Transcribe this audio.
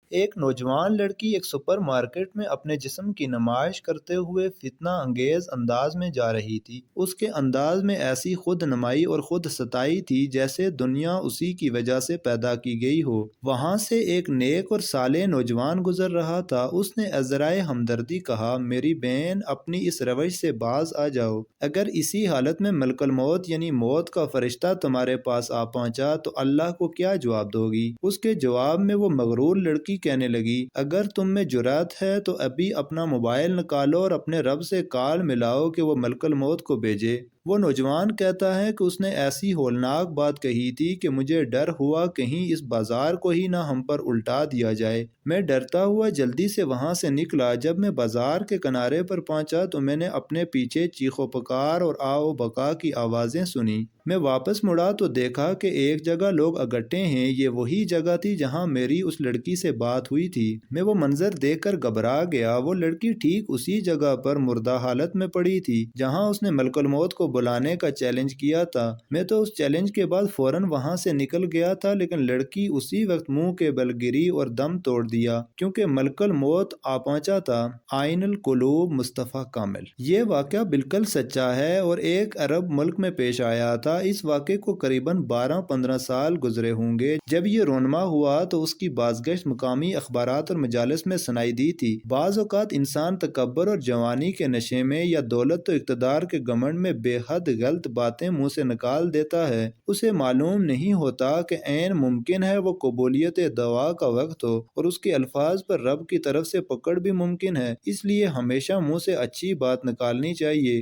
ایک نوجوان لڑکی ایک سپر مارکیٹ میں اپنے جسم کی نمائش کرتے ہوئے فتنہ انگیز انداز میں جا رہی تھی۔ اس کے انداز میں ایسی خود نمائی اور خود ستائی تھی جیسے دنیا اسی کی وجہ سے پیدا کی گئی ہو۔ وہاں سے ایک نیک اور صالح نوجوان گزر رہا تھا۔ اس نے عذرائے ہمدردی کہا، میری بہن، اپنی اس روش سے باز آ جاؤ۔ اگر اسی حالت میں ملک الموت یعنی موت کا فرشتہ تمہارے پاس آ پہنچا تو اللہ کو کیا جواب دو گی؟ اس کے جواب میں وہ مغرور لڑکی کہنے لگی، اگر تم میں جرأت ہے تو ابھی اپنا موبائل نکالو اور اپنے رب سے کال ملاؤ کہ وہ ملک الموت کو بھیجے۔ وہ نوجوان کہتا ہے کہ اس نے ایسی ہولناک بات کہی تھی کہ مجھے ڈر ہوا کہیں اس بازار کو ہی نہ ہم پر الٹا دیا جائے۔ میں ڈرتا ہوا جلدی سے وہاں سے نکلا۔ جب میں بازار کے کنارے پر پہنچا تو میں نے اپنے پیچھے چیخ و پکار اور آ و بکا کی آوازیں سنی۔ میں واپس مڑا تو دیکھا کہ ایک جگہ لوگ اکٹھے ہیں۔ یہ وہی جگہ تھی جہاں میری اس لڑکی سے بات ہوئی تھی۔ میں وہ منظر دیکھ کر گھبرا گیا۔ وہ لڑکی ٹھیک اسی جگہ پر مردہ حالت میں پڑی تھی جہاں اس نے ملک الموت کو بلانے کا چیلنج کیا تھا۔ میں تو اس چیلنج کے بعد فوراً وہاں سے نکل گیا تھا، لیکن لڑکی اسی وقت منہ کے بل گری اور دم توڑ دیا کیونکہ ملک الموت آ پہنچا تھا۔ آئین القلوب، مصطفیٰ کامل۔ یہ واقعہ بالکل سچا ہے اور ایک عرب ملک میں پیش آیا تھا۔ اس واقعے کو قریباً 12-15 سال گزرے ہوں گے۔ جب یہ رونما ہوا تو اس کی بازگشت مقامی اخبارات اور مجالس میں سنائی دی تھی۔ بعض اوقات انسان تکبر اور جوانی کے نشے میں یا دولت و اقتدار کے گھمنڈ میں بے حد غلط باتیں منہ سے نکال دیتا ہے۔ اسے معلوم نہیں ہوتا کہ عین ممکن ہے وہ قبولیت دعا کا وقت ہو اور اس کے الفاظ پر رب کی طرف سے پکڑ بھی ممکن ہے۔ اس لیے ہمیشہ منہ سے اچھی بات نکالنی چاہیے۔